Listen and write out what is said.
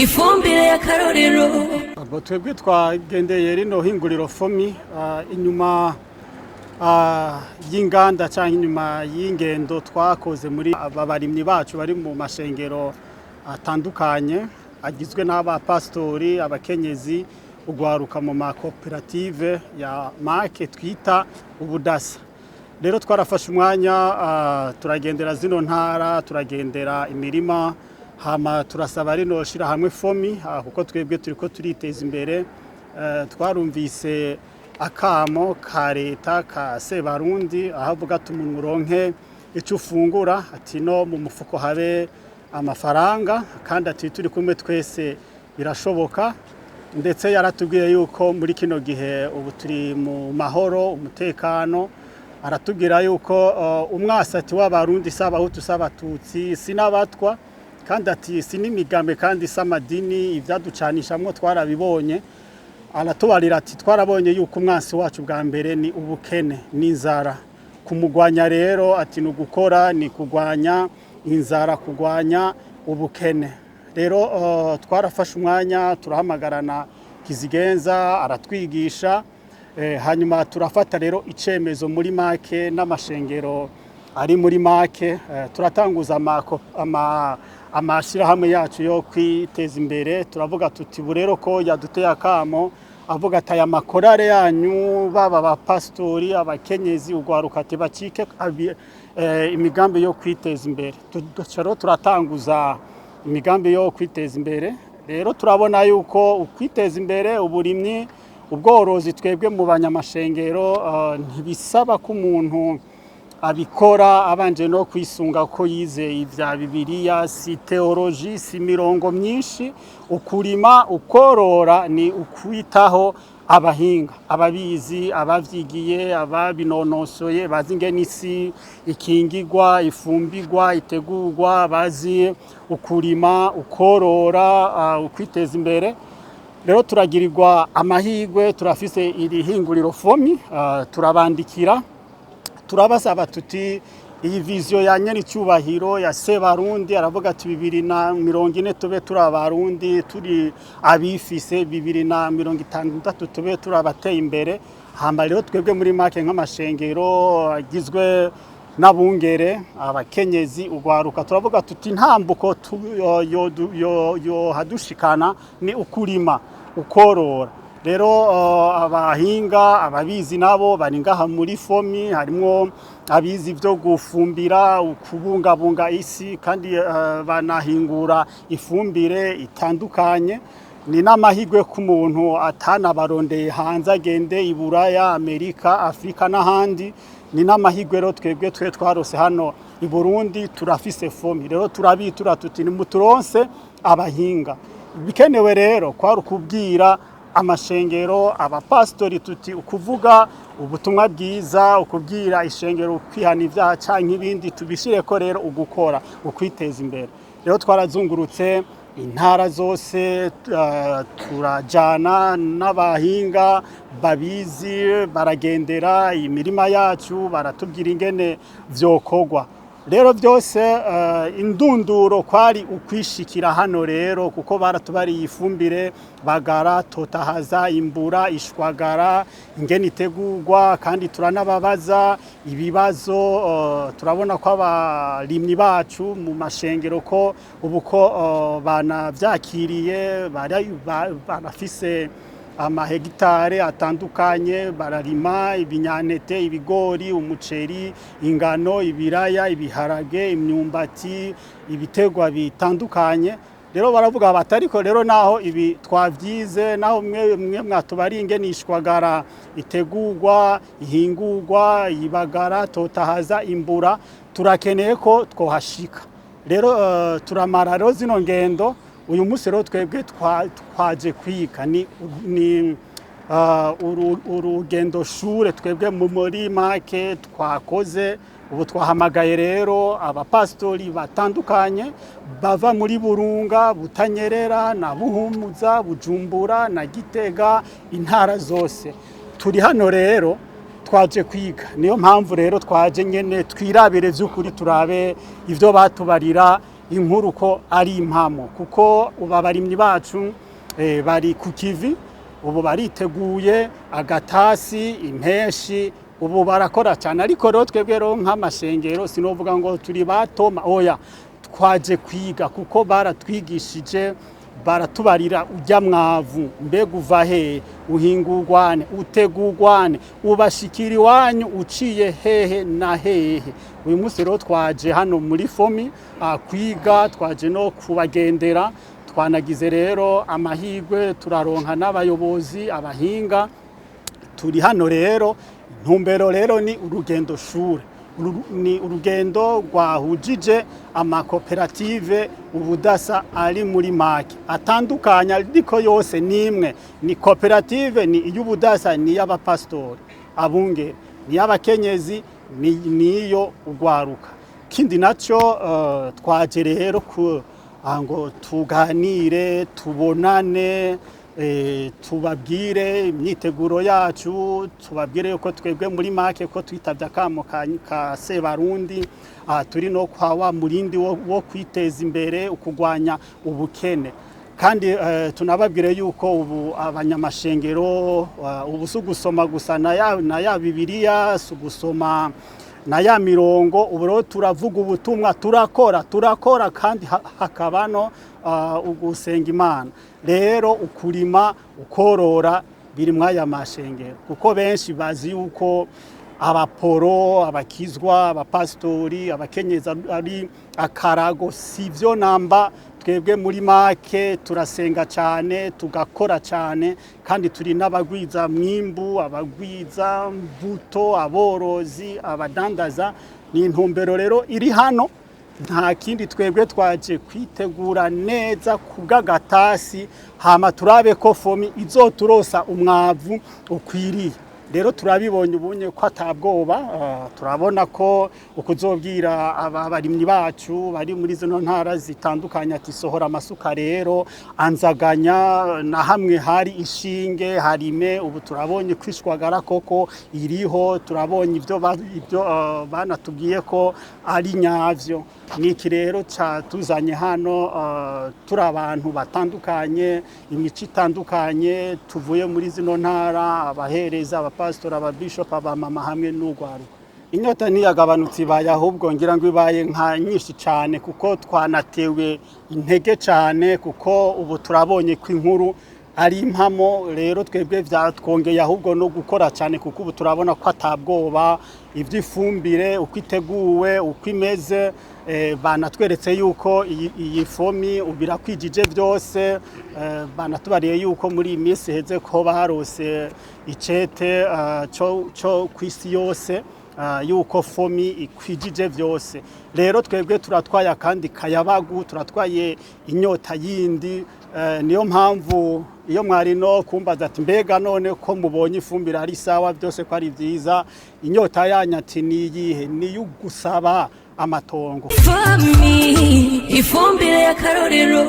ifumbire y'akarorero. Twebwe twagendeye rino hinguriro Fomi inyuma y'inganda cyangwa inyuma y'ingendo twakoze muri abarimyi bacu bari mu mashengero atandukanye agizwe n'abapasitori, abakenyezi, ugwaruka mu makoperative ya make twita Ubudasa. Rero twarafashe umwanya turagendera zino ntara, turagendera imirima, hama turasaba rino shira hamwe Fomi kuko twebwe turiko turiteza imbere. Twarumvise akamo ka Reta ka Sebarundi ahavuga ati umuntu uronke icyo ufungura, ati no mu mufuko habe amafaranga, kandi ati turi kumwe twese birashoboka. Ndetse yaratubwiye yuko muri kino gihe ubu turi mu mahoro, umutekano. Aratubwira yuko umwasati w'abarundi s'abahutu s'abatutsi sinabatwa, kandi ati sinimigambe kandi s'amadini ivyaducanishamwo twarabibonye. Aratubarira ati twarabonye yuko umwansi wacu bwa mbere ni ubukene n'inzara. Kumugwanya rero ati no gukora ni kugwanya inzara, kugwanya ubukene. Rero twarafashe umwanya turahamagarana kizigenza aratwigisha, hanyuma turafata rero icemezo muri make n'amashengero ari muri make. Turatanguza amashirahamwe yacu yo kwiteza imbere. Turavuga tuti burero ko yaduteye akamo avuga ati aya makorare yanyu baba abapasitori, abakenyezi, ugwaruka ati bacike imigambi yo kwiteza imbere. Turatanguza imigambi yo kwiteza imbere. Rero turabona yuko ukwiteza imbere, uburimyi, ubworozi twebwe mu banyamashengero ntibisaba ko umuntu abikora abanje no kwisunga ko yizeye ivya Bibiliya, si teoloji, si mirongo myinshi. Ukurima, ukorora ni ukwitaho abahinga, ababizi, abavyigiye, ababinonosoye, bazi ingene isi ikingirwa, ifumbirwa, itegurwa, bazi ukurima, ukorora, ukwiteza imbere. Rero turagirirwa amahirwe, turafise iri hinguriro Fomi, turabandikira turabasaba tuti iyi vision ya nyene cyubahiro ya Sebarundi aravuga ati 2040 tube turi abarundi, turi abifise 2050 tube turi abateye imbere. Hamba rero twebwe muri make nk'amashengero agizwe n'abungere, abakenyezi, ugwaruka, turavuga tuti ntambuko yo hadushikana ni ukurima, ukorora. Rero abahinga, ababizi nabo bari ngaha muri Fomi, harimo abizi ivyo gufumbira, ukubungabunga isi, kandi banahingura ifumbire itandukanye. Ni n'amahirwe ku muntu atanabarondeye hanze agende i Buraya, Amerika, Afrika n'ahandi. Ni n'amahirwe rero twebwe twarose hano i Burundi turafise Fomi. Rero turabitura tuti ni ituronse abahinga. Bikenewe rero kwari ukubwira amashengero, abapasitori tuti ukuvuga ubutumwa bwiza, ukubwira ishengero kwihana ivyaha canke ibindi, tubishireko rero ugukora, ukwiteza imbere. Rero twarazungurutse intara zose, turajana n'abahinga babizi, baragendera imirima yacu, baratubwira ingene vyokogwa. Rero byose indunduro kwari ukwishikira hano rero, kuko baratubariye ifumbire, bagara, totahaza, imbura, ishwagara, ingene itegurwa, kandi turanababaza ibibazo. Turabona ko abarimyi bacu mu mashengero ko ubuko banavyakiriye, barafise amahegitare atandukanye, bararima ibinyanete, ibigori, umuceri, ingano, ibiraya, ibiharage, imyumbati, ibitegwa bitandukanye. Rero baravuga batariko rero naho ibi twavyize, naho mwe mwatubari ingene ishwagara itegurwa, ihingurwa, ibagara, totahaza, imbura, turakeneye ko twohashika. Rero turamara rero zino ngendo. Uyu munsi rero twebwe twaje kwiga ni urugendo shure twebwe muri make twakoze. Ubu twahamagaye rero abapasitori batandukanye bava muri Burunga, Butanyerera, na Buhumuza, Bujumbura na Gitega, intara zose. Turi hano rero twaje kwiga. Niyo mpamvu rero twaje nyene twirabire vy'ukuri, turabe ivyo batubarira inkuru ko ari impamo kuko abarimyi bacu bari ku kivi ubu bariteguye agatasi impeshi ubu barakora cyane ariko rero twebwe rero nk'amashengero sinovuga ngo turi batoma oya twaje kwiga kuko baratwigishije baratubarira ujya mwavu mbega uva hehe uhingurwane utegurwane ubashikira iwanyu uciye hehe na hehe uyu munsi rero twaje hano muri Fomi kwiga twaje no kubagendera twanagize rero amahirwe turaronka n'abayobozi abahinga turi hano rero ntumbero rero ni urugendo shure ni urugendo rwahujije amakoperative ubudasa ari muri make atandukanya ariko yose nimwe ni koperative ni iy'ubudasa ni y'abapasitori abunge ni y'abakenyezi niyo ugwaruka kindi nacyo twaje rero ngo tuganire tubonane tubabwire imyiteguro yacu tubabwire yuko twebwe muri make ko twitabye akamo ka Sebarundi turi no kwa wa murindi wo kwiteza imbere ukugwanya ubukene kandi tunababwire yuko ubu abanyamashengero ubu sugusoma gusa na ya Bibiliya sugusoma na ya mirongo ubu rero turavuga ubutumwa turakora kandi hakabano ugusenga Imana rero ukurima ukorora biri mwaya mashengero kuko benshi bazi yuko abaporo abakizwa abapasitori abakenyeza ari akarago sivyo namba twebwe muri make turasenga cyane tugakora cyane kandi turi n'abagwiza mwimbu abagwiza mbuto aborozi abadandaza ni intumbero rero iri hano nta kindi twebwe twaje kwitegura neza kubw'agatasi hama turabe ko Fomi izoturosa umwavu ukwiriye rero turabibonye ubunye ko atabwoba turabona ko ukuzobwira abarimyi bacu bari muri zino ntara zitandukanye ati sohora amasuka rero anzaganya na hamwe hari ishinge harime ubu turabonye kwishwagara koko iriho turabonye ibyo banatubwiye ko ari nyavyo niki rero tuzanye hano turi abantu batandukanye imico itandukanye tuvuye muri zino ntara abahereza abapasitori ababishop abamama hamwe n'ugwaruka inyota niyagabanutse ibaye ahubwo ngira ngo ibaye nka nyinshi cyane kuko twanatewe intege cyane kuko ubu turabonye ko inkuru ari impamo rero twebwe byatwongeye ahubwo no gukora cyane kuko ubu turabona ko atabwoba ivy'ifumbire uko iteguwe uko imeze banatweretse yuko iyi Fomi ubira kwijije byose banatubariye yuko muri iminsi heze ko barose icete cyo kwisi yose yuko Fomi ikwijije byose rero twebwe turatwaye kandi kayabagu turatwaye inyota yindi niyo mpamvu iyo mwari no kumbaza ati mbega none ko mubonye ifumbire ari sawa byose ko ari byiza inyota yanyati niyihe niyo gusaba amatongo Fomi ifumbire ya karorero